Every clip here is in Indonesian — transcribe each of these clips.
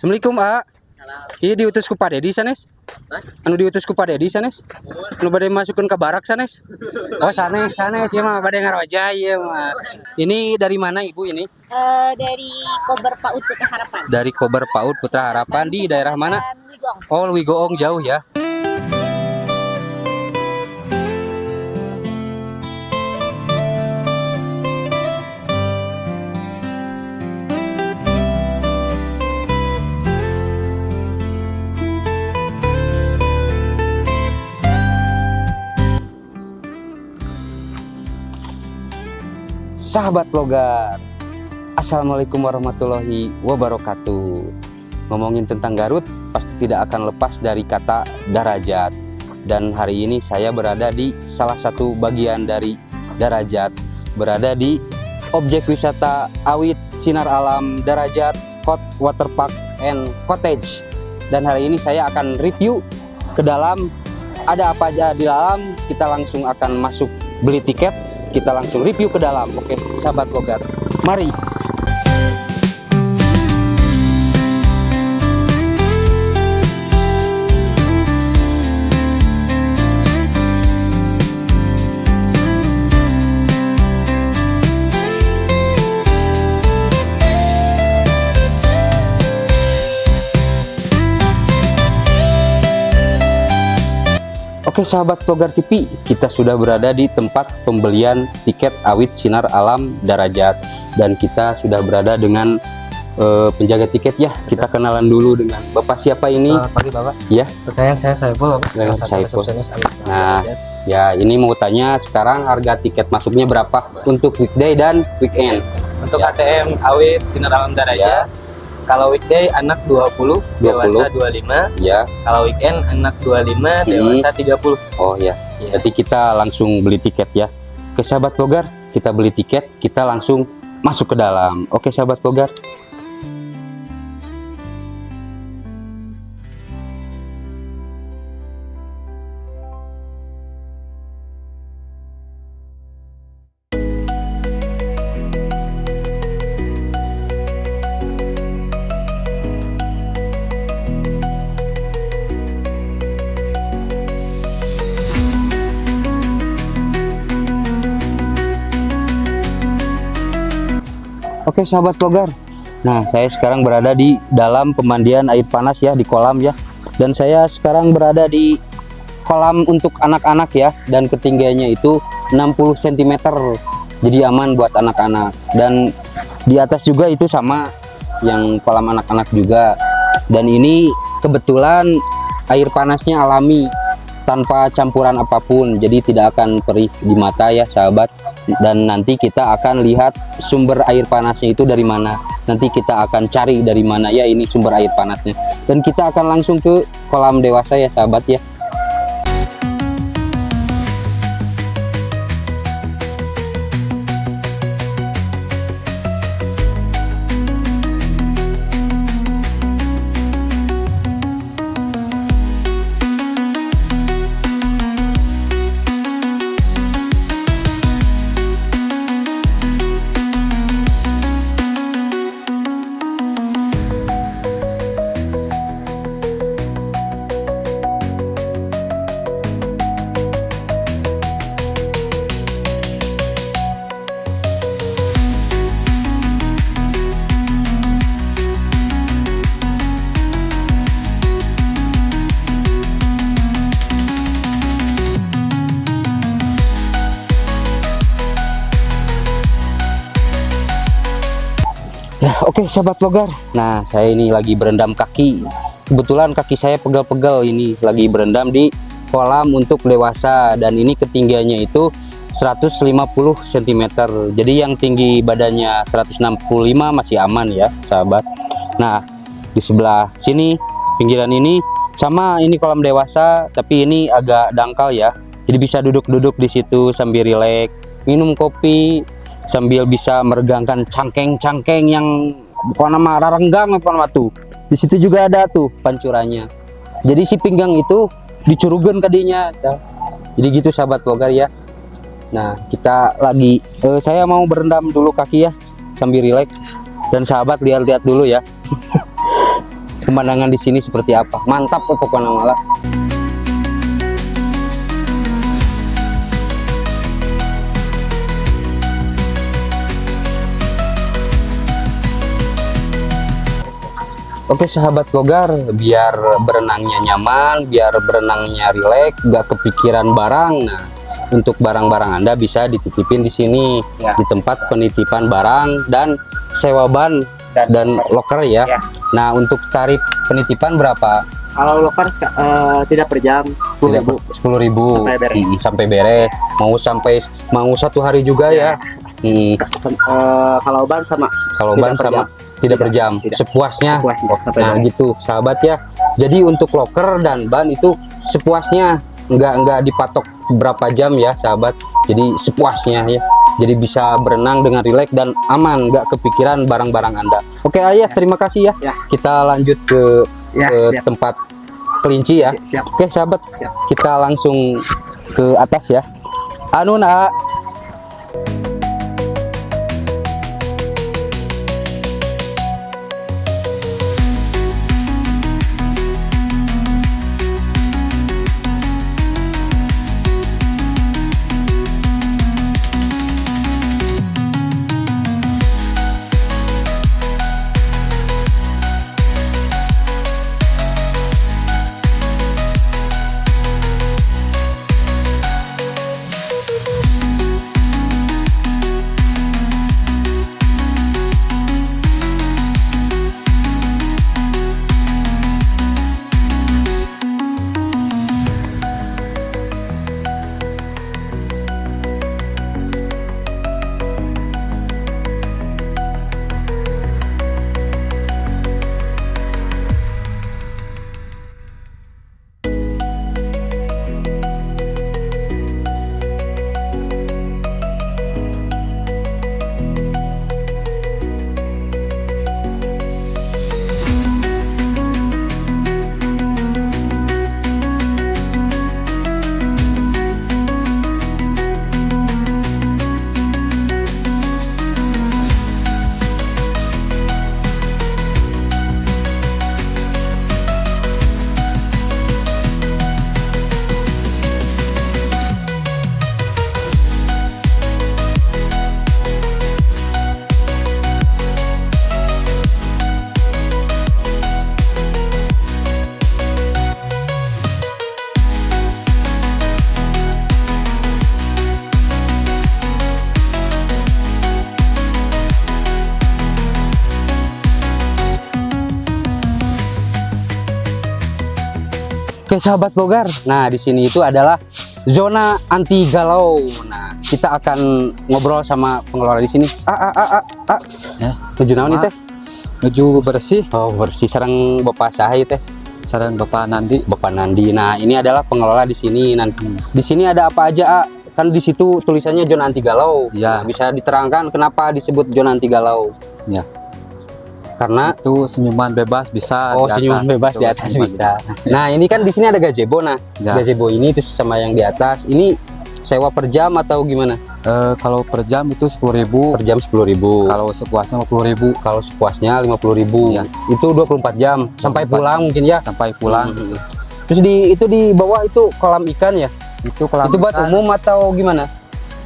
Assalamualaikum, A. Iya diutus ku Pak Dedi sanes. Anu diutus ku Pak Dedi sanes. Anu bade masukkeun ke barak sanes. Oh, sanes ya mah bade ngaroja ieu mah. Ini dari mana Ibu ini? Dari Kober PAUD Putra Harapan. Dari Kober PAUD Putra Harapan di daerah mana? Wigong. Oh, Wigoong jauh ya. Sahabat Logar, Assalamualaikum warahmatullahi wabarakatuh. Ngomongin tentang Garut, pasti tidak akan lepas dari kata Darajat. Dan hari ini saya berada di salah satu bagian dari Darajat, berada di objek wisata Awit Sinar Alam Darajat Waterpark and Cottage. Dan hari ini saya akan review ke dalam, ada apa aja di dalam. Kita langsung akan masuk beli tiket. Kita langsung review ke dalam. Oke, sahabat Logar, mari. Oke sahabat Logar TV, kita sudah berada di tempat pembelian tiket Awit Sinar Alam Darajat. Dan kita sudah berada dengan penjaga tiket ya. Kita kenalan dulu dengan Bapak siapa ini? Selamat pagi Bapak. Ya. Pertanyaan saya Saiful. Dengan Saiful. Nah, Ya, ini mau tanya sekarang harga tiket masuknya berapa untuk weekday dan weekend? untuk Ya. ATM Awit Sinar Alam Darajat, kalau weekday anak 20, dewasa 25. Ya. Kalau weekend anak 25, dewasa 30. Oh ya. Ya. Berarti kita langsung beli tiket ya. Oke sahabat Logar, kita beli tiket, kita langsung masuk ke dalam. Oke sahabat Logar. Oke sahabat Logar, nah saya sekarang berada di dalam pemandian air panas ya, di kolam ya. Dan saya sekarang berada di kolam untuk anak-anak ya, dan ketinggiannya itu 60 cm, jadi aman buat anak-anak. Dan di atas juga itu sama yang kolam anak-anak juga. Dan ini kebetulan air panasnya alami, tanpa campuran apapun, jadi tidak akan perih di mata ya sahabat. Dan nanti kita akan lihat sumber air panasnya itu dari mana. Nanti kita akan cari dari mana ya ini sumber air panasnya. Dan kita akan langsung ke kolam dewasa ya sahabat ya. Ya, oke sahabat Logar. Nah, saya ini lagi berendam kaki. Kebetulan kaki saya pegal-pegal ini, lagi berendam di kolam untuk dewasa. Dan ini ketinggiannya itu 150 cm. Jadi yang tinggi badannya 165 masih aman ya sahabat. Nah, di sebelah sini pinggiran ini sama, ini kolam dewasa, tapi ini agak dangkal ya. Jadi bisa duduk-duduk di situ sambil rileks, minum kopi, sambil bisa meregangkan cangkeng-cangkeng yang bukan nama rarenggang apa nama tuh. Di situ juga ada tuh pancurannya. Jadi si pinggang itu dicurugan kadinya. Jadi gitu sahabat Logar ya. Nah, kita lagi saya mau berendam dulu kaki ya sambil rileks. Dan sahabat lihat-lihat dulu ya. pemandangan di sini seperti apa. Mantap pokoknya malah. Oke sahabat Logar, biar berenangnya nyaman, biar berenangnya rileks, gak kepikiran barang. Nah, untuk barang-barang Anda bisa dititipin di sini, Ya. di tempat penitipan barang dan sewa ban dan loker ya. Ya. Nah, untuk tarif penitipan berapa? Kalau loker tidak per jam, 10.000. 10.000 Sampai beres. Sampai beres. Mau 1 hari juga ya. Kalau ban sama Kalau Tidak ban per sama jam. tidak per jam, Tidak. sepuasnya. sampai Nah beres. gitu sahabat ya. Jadi untuk loker dan ban itu sepuasnya, nggak dipatok berapa jam ya sahabat. Jadi sepuasnya ya. Jadi bisa berenang dengan rileks dan aman, nggak kepikiran barang-barang Anda. Oke Ayah, terima kasih ya. Ya. Kita lanjut ke Ya, siap. tempat kelinci ya. Siap. Oke sahabat, Siap. kita langsung ke atas ya. Anu nak. Oke sahabat Logar, nah di sini itu adalah zona anti galau. Nah kita akan ngobrol sama pengelola di sini. Ya. Tujuh naon nih teh? Menuju bersih Oh bersih, sareng Bapak Sahay teh. sareng Bapak Nandi. Bapak Nandi. Nah ini adalah pengelola di sini. Nanti di sini ada apa aja? Kan di situ tulisannya zona anti galau. Ya. Nah, bisa diterangkan kenapa disebut zona anti galau? Ya. Karena Itu senyuman bebas bisa oh di atas. senyum bebas Itu di atas senyuman bisa. bebas. Nah ini kan di sini ada gazebo. Nah Ya. gazebo ini terus sama yang di atas. Ini sewa per jam atau gimana? Kalau per jam itu 10.000, Per jam 10.000. kalau sepuasnya 50.000 Kalau sepuasnya 50.000. Iya. Itu 24 jam sampai 24 pulang mungkin ya. sampai pulang. Hmm. Terus di bawah itu kolam ikan ya. Itu kolam Itu buat ikan, umum atau gimana?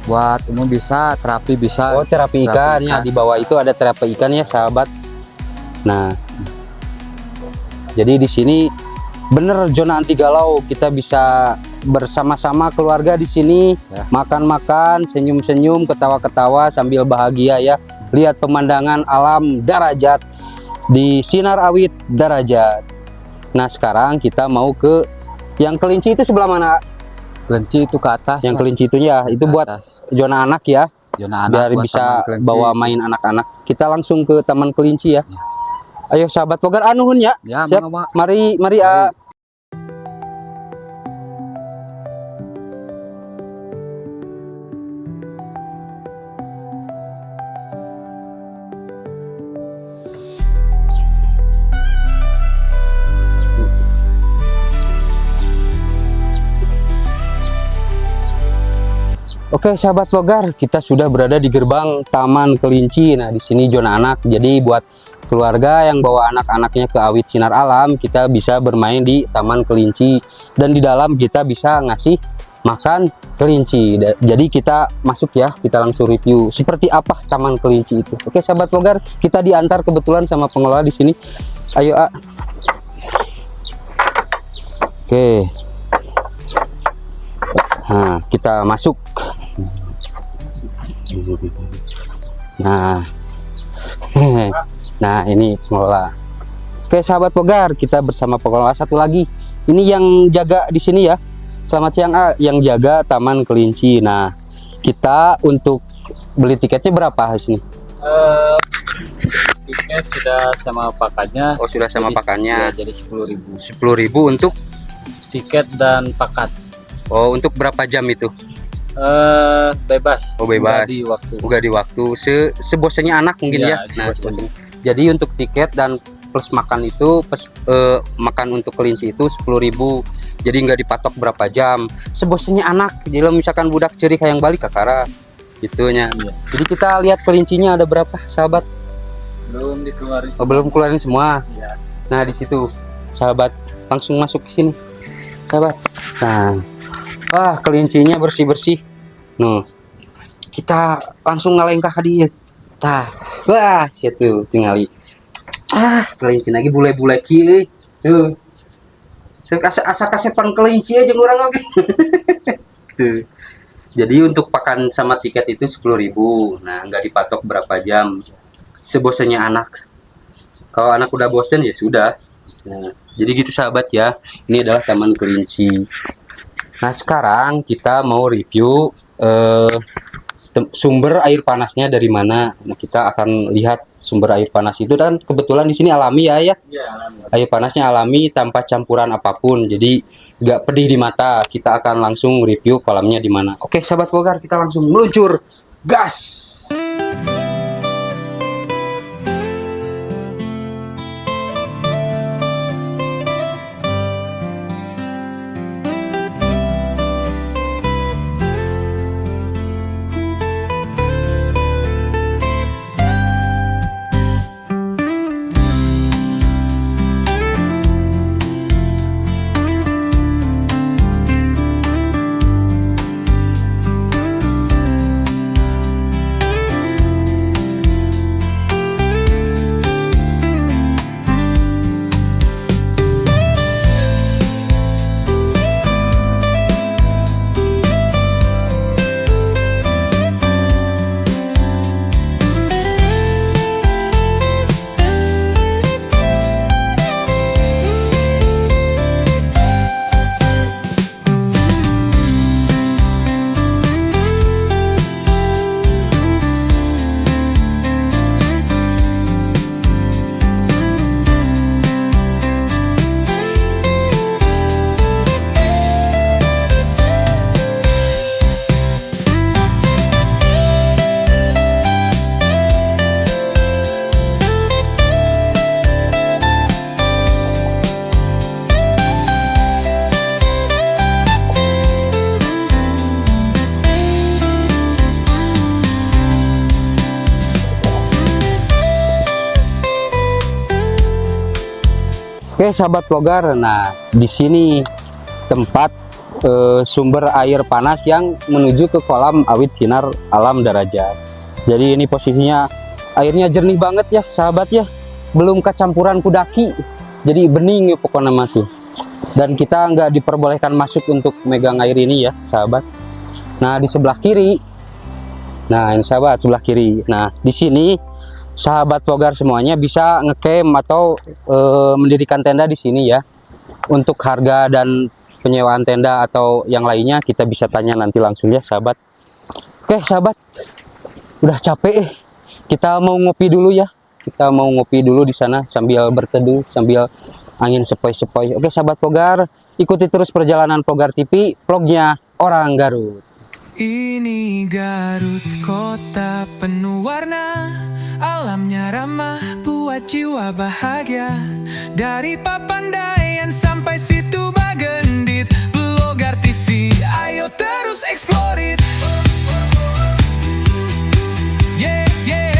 buat umum bisa, terapi bisa. Oh terapi Terapi ikan ya. ikan. Di bawah itu ada terapi ikan ya sahabat. Nah jadi di sini bener zona anti galau. Kita bisa bersama-sama keluarga di sini, Ya. makan-makan, senyum-senyum, ketawa-ketawa sambil bahagia ya. Lihat pemandangan alam Darajat di Sinar Awit Darajat. Nah sekarang kita mau ke yang kelinci itu sebelah mana? Kelinci itu ke atas. Yang Pak. kelinci itu ya, itu Ke buat atas. zona anak ya, Zona anak biar buat bisa taman kelinci. bawa main anak-anak. Kita langsung ke taman kelinci ya. Ayo sahabat Logar, anuhun ya. Ya, Siap. Mama. Mari Mari. Oke sahabat Logar, kita sudah berada di gerbang Taman Kelinci. Nah di sini zona anak, jadi buat keluarga yang bawa anak-anaknya ke Awit Sinar Alam, kita bisa bermain di Taman Kelinci, dan di dalam kita bisa ngasih makan kelinci. Jadi kita masuk ya, kita langsung review seperti apa Taman Kelinci itu. Oke sahabat vlogger, kita diantar kebetulan sama pengelola di sini. Ayo A. Oke. Nah, kita masuk. Nah. Nah, ini pengelola. Oke sahabat vlogger, kita bersama pengelola satu lagi. Ini yang jaga di sini ya. Selamat siang A, yang jaga Taman Kelinci. Nah, kita untuk beli tiketnya berapa di sini? Tiket sudah sama pakatnya. Oh, sudah sama pakannya. Ya, jadi 10.000. 10.000 untuk Tiket dan pakat. oh, untuk berapa jam itu? Bebas. Oh, bebas. Nggak di waktu. Udah di waktu sebosannya anak mungkin ya. Nah, sebosannya. jadi untuk tiket dan plus makan itu makan untuk kelinci itu 10.000. Jadi nggak dipatok berapa jam. Sebosannya anak. Jadi kalau misalkan budak ceri yang balik kakara gitunya. Iya. Jadi kita lihat kelincinya ada berapa, sahabat? Belum dikeluarin. Oh, belum keluarin semua. Ya. Nah, di situ sahabat langsung masuk ke sini. Sahabat. Nah. Wah, kelincinya bersih-bersih. Nah. Kita langsung ngalengkah ke dia. Tah. Wah, situ tingali. Kelinci lagi bule-bule kieu. Tuh. Asa kasepan kelinci aja orang oke. Tuh. Jadi untuk pakan sama tiket itu 10.000. Nah, nggak dipatok berapa jam. Sebosannya anak. Kalau anak udah bosen ya sudah. Nah, jadi gitu sahabat ya. Ini adalah Taman Kelinci. Nah, sekarang kita mau review sumber air panasnya dari mana. Nah, kita akan lihat sumber air panas itu, dan kebetulan di sini alami ya. Iya, Air panasnya alami tanpa campuran apapun, jadi nggak pedih di mata. Kita akan langsung review kolamnya di mana. Oke sahabat vlogger, kita langsung meluncur gas. Oke sahabat vlogger, nah di sini tempat sumber air panas yang menuju ke kolam Awit Sinar Alam Darajat. Jadi ini posisinya airnya jernih banget ya sahabat ya, belum kecampuran kudaki, jadi bening ya pokoknya masuk. Dan kita nggak diperbolehkan masuk untuk megang air ini ya sahabat. Nah di sebelah kiri, nah ini sahabat sebelah kiri. Nah di sini sahabat vlogger semuanya bisa ngecamp atau mendirikan tenda di sini ya. Untuk harga dan penyewaan tenda atau yang lainnya kita bisa tanya nanti langsung ya sahabat. Oke sahabat, udah capek, kita mau ngopi dulu ya. Kita mau ngopi dulu di sana sambil berteduh, sambil angin sepoi-sepoi. Oke sahabat vlogger, ikuti terus perjalanan Vlogger TV, vlognya orang Garut. Ini Garut, kota penuh warna, alamnya ramah buat jiwa bahagia. Dari Papandayan sampai Situ Bagendit, Vlogger TV, ayo terus explore it. Yeah, yeah.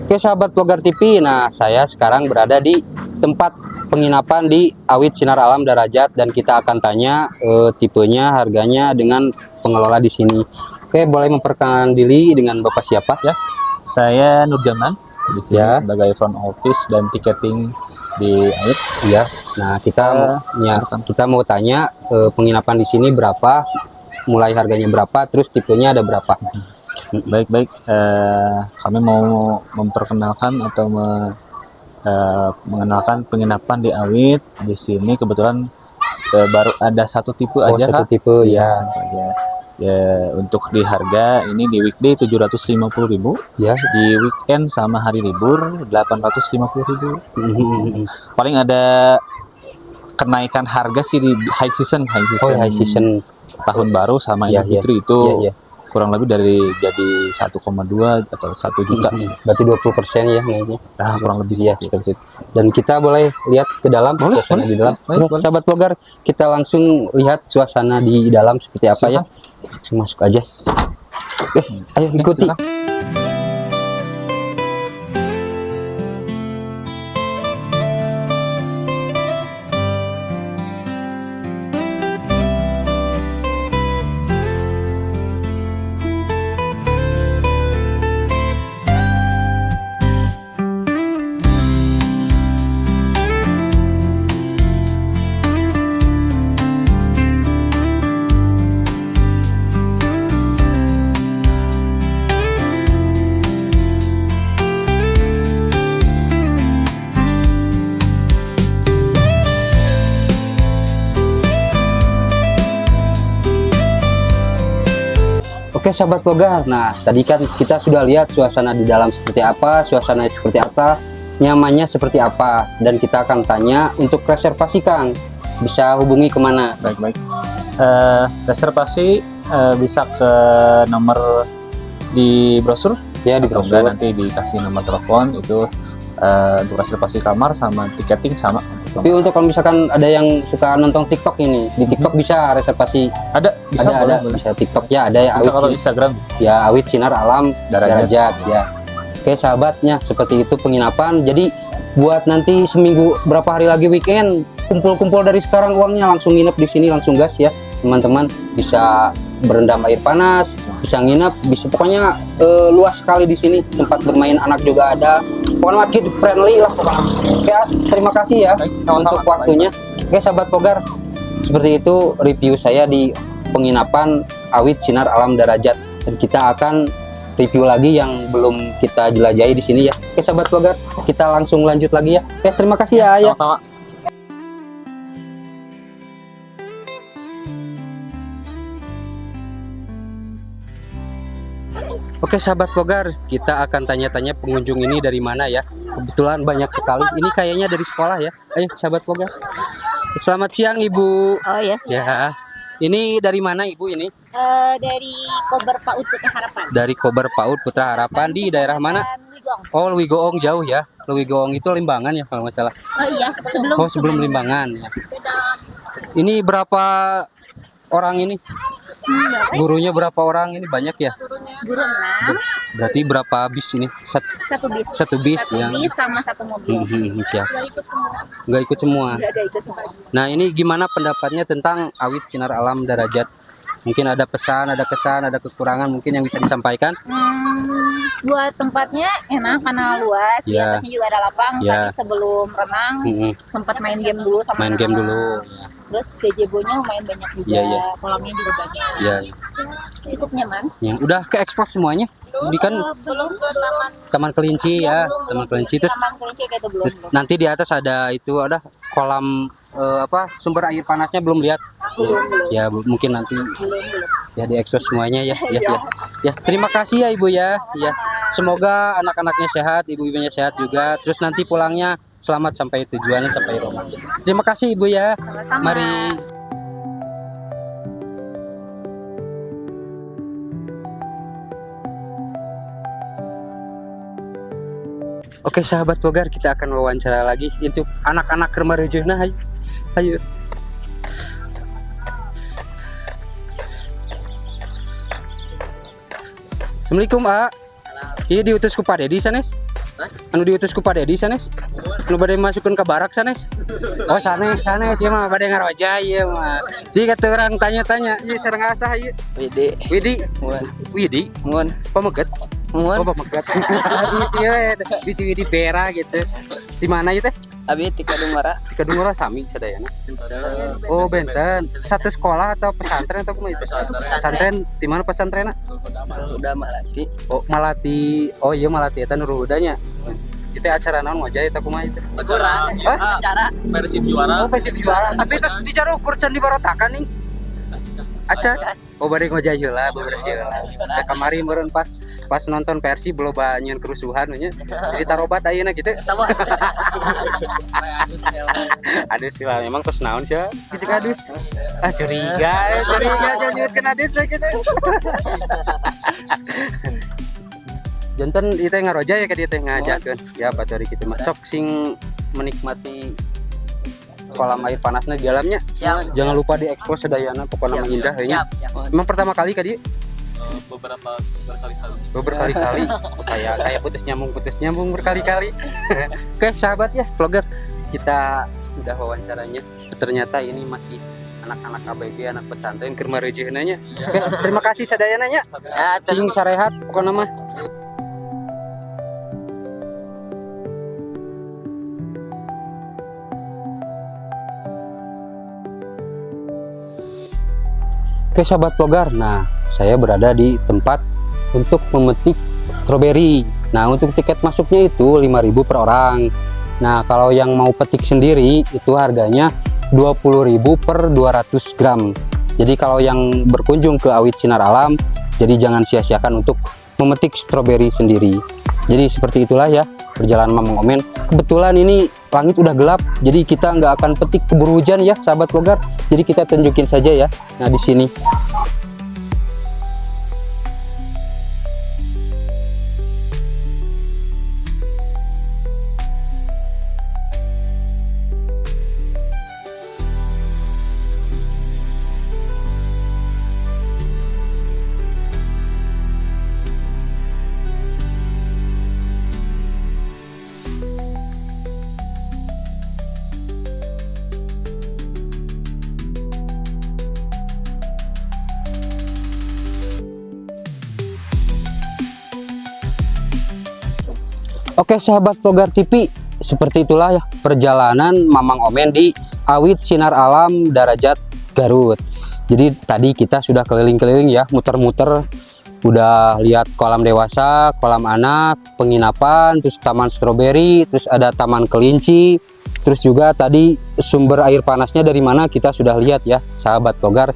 Oke sahabat Vlogger TV, nah saya sekarang berada di tempat penginapan di Awit Sinar Alam Darajat dan kita akan tanya tipenya, harganya dengan pengelola di sini. Oke, boleh memperkenalkan diri dengan Bapak siapa ya? Saya Nurjaman di sini Ya. sebagai front office dan ticketing di Awit. Iya. Nah, kita mau tanya penginapan di sini berapa, mulai harganya berapa, terus tipenya ada berapa. Baik-baik, kami mau memperkenalkan atau mengenalkan penginapan di Awit. Di sini kebetulan baru ada satu tipe aja, satu Kak. tipe ya. Satu aja. Ya, untuk di harga ini di weekday 750.000, Ya. di weekend sama hari libur 850.000. Paling ada kenaikan harga sih di high season, Oh, high season. tahun baru sama Ya, Idul Fitri itu Ya, ya. kurang lebih dari jadi 1,2 atau 1 juta. Berarti 20% ya naiknya. Nah, kurang lebih Iya, seperti itu. Dan kita boleh lihat ke dalam, Boleh, suasana boleh. di dalam. Baik, Oke, boleh. sahabat Vlogger, kita langsung lihat suasana di dalam seperti apa ya. Langsung masuk aja. Oke, ayo ikuti. silakan. Oke sahabat Vlogger, nah tadi kan kita sudah lihat suasana di dalam seperti apa, suasana seperti apa, nyamannya seperti apa, dan kita akan tanya untuk reservasi Kang, bisa hubungi kemana? Baik-baik. Reservasi bisa ke nomor di brosur Ya di atau enggak brosur. nanti dikasih nomor telepon itu untuk reservasi kamar sama tiketing sama. Tapi untuk kalau misalkan ada yang suka nonton TikTok ini, di TikTok bisa reservasi, Ada, bisa ada boleh. bisa TikTok ya, ada ya Bisa kalau Awit, Instagram bisa. ya Awit Sinar Alam Darajat. Darajat ya. Oke sahabatnya, seperti itu penginapan. Jadi buat nanti seminggu berapa hari lagi weekend, kumpul-kumpul dari sekarang uangnya langsung nginep di sini, langsung gas ya teman-teman. Bisa berendam air panas, bisa nginep, bisa pokoknya luas sekali di sini, tempat bermain anak juga ada. Pokoknya kid friendly lah pokoknya. Oke As, terima kasih ya Baik, sama-sama. untuk waktunya. Oke sahabat Vlogger, seperti itu review saya di penginapan Awit Sinar Alam Darajat, dan kita akan review lagi yang belum kita jelajahi di sini ya. Oke sahabat Vlogger, kita langsung lanjut lagi ya. Oke, terima kasih ya. Ya. Sama-sama. Oke sahabat Vlogger, kita akan tanya-tanya pengunjung ini dari mana ya. Kebetulan banyak sekali. Ini kayaknya dari sekolah ya. Ayo sahabat Vlogger. Selamat siang Ibu. Oh yes. Ya. Ini dari mana Ibu ini? Dari Kober PAUD Putra Harapan. Dari Kober PAUD Putra Harapan di daerah mana? Wigong. Oh, Lewigoong jauh ya. Lewigoong itu Limbangan ya kalau nggak salah. Oh iya, sebelum. Oh, sebelum Limbangan ya. Ini berapa orang ini? Gurunya berapa orang ini? Banyak ya? Guru 6, Berarti berapa bis ini? satu bis. Satu bis Satu yang bis sama satu mobil. siap. Nggak ikut semua. Nggak ikut semua. Nggak ada ikut semua. Nah, ini gimana pendapatnya tentang Awit Sinar Alam Darajat? Mungkin ada pesan, ada kesan, ada kekurangan mungkin yang bisa disampaikan? Buat tempatnya enak karena luas, di Ya. atasnya juga ada lapang. Ya. Tadi sebelum renang Mm-mm. sempat main game dulu sama Main game anak-anak. dulu. Ya. Terus gazebo-nya lumayan banyak juga, Iya, iya. kolamnya juga banyak. Ya. Cukup nyaman. Ya. Udah ke ekspos semuanya? Ini kan Belum ke taman. Taman Kelinci ya, Taman Kelinci. Terus Taman Kelinci kayak itu belum. Terus nanti di atas ada itu, ada kolam sumber air panasnya belum lihat. Belum. Ya mungkin nanti Belum. ya diekspos semuanya ya. Ya, terima kasih ya Ibu ya. Ya, semoga anak-anaknya sehat, ibu-ibunya sehat juga. Terus nanti pulangnya selamat sampai tujuannya, sampai rumah. Terima kasih Ibu ya. Sama-sama. Mari. Oke sahabat Vlogger, kita akan wawancara lagi untuk anak-anak remaja. Nah, ayo. Ayo. Assalamualaikum, A. Iya diutus ku Pak Dedi sanes. Anu diutus ku Pak Dedi sanes. Nu bade masukeun ka barak sanes. Oh sanes ieu mah bade ngaroja ieu mah. Jika teu urang tanya-tanya, ieu sareng asah ieu. Widi. Widi. Ngun. Pameget. Ngun. Oh pameget. Bisi Widi Pera gitu. Di mana ieu teh? Abi ti Kadungora. Di Kadungora sami sadayana. Oh benten. Satu sekolah atau pesantren atau kumaha itu? Pesantren di mana pesantrenna? Udah Malati. Oh Malati. Oh iya Malati eta nu ruhudanya. Itu acara naon ngojay eta kumaha itu? Acara. Acara Persib juara. Oh Persib juara. Tapi terus dicara ukur can dibarotakan nih. Acara. Oh bari ngojay heula beberes heula. Da kamari meureun pas nonton Persib loba nyieun kerusuhan nya. Jadi tarobat ayeuna kitu. Adus sih lah, emang terus naon sih? Gitu adus. Ah curiga nyuutkeun adus lah gitu. Janten itu ngaroja ya ka dieu teh ngajakeun. Ya batori kitu mah sok sing menikmati kolam air panasnya di dalamnya. Siap. Jangan lupa diekspos sedayana pokoknya mah indah ya. Emang pertama kali ka dieu? Berkali-kali. Kayak putus nyambung berkali-kali. Oke, sahabat ya, vlogger. Kita udah wawancaranya. Ternyata ini masih anak-anak ABG, anak pesantren keur mareujeunna nya. Oke, terima kasih sadayana nya. Cing sarehat pokona mah. Oke sahabat vlogger, nah saya berada di tempat untuk memetik stroberi. Nah untuk tiket masuknya itu 5.000 per orang. Nah kalau yang mau petik sendiri itu harganya 20.000 per 200 gram. Jadi kalau yang berkunjung ke Awit Sinar Alam, jadi jangan sia-siakan untuk memetik stroberi sendiri. Jadi seperti itulah ya perjalanan Mamang Omen. Kebetulan ini langit udah gelap, jadi kita nggak akan petik keburu hujan ya sahabat vlogger. Jadi kita tunjukin saja ya. Nah di sini. Oke sahabat vlogger TV, seperti itulah ya perjalanan Mamang Omen di Awit Sinar Alam Darajat Garut. Jadi tadi kita sudah keliling-keliling ya, muter-muter, udah lihat kolam dewasa, kolam anak, penginapan, terus taman stroberi, terus ada taman kelinci, terus juga tadi sumber air panasnya dari mana kita sudah lihat ya sahabat vlogger.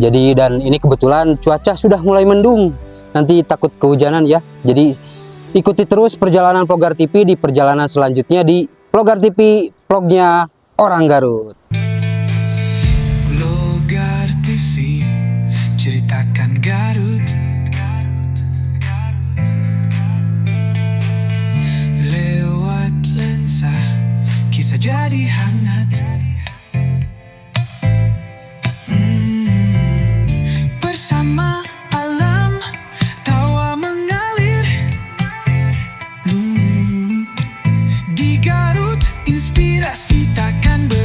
Jadi dan ini kebetulan cuaca sudah mulai mendung, nanti takut kehujanan ya. Jadi ikuti terus perjalanan Vlogger TV di perjalanan selanjutnya di Vlogger TV, vlognya orang Garut. Vlogger TV, ceritakan Garut. Lewat lensa, kisah jadi hangat. Bersama alam, tawa mengalir. Di Garut, inspirasi takkan ber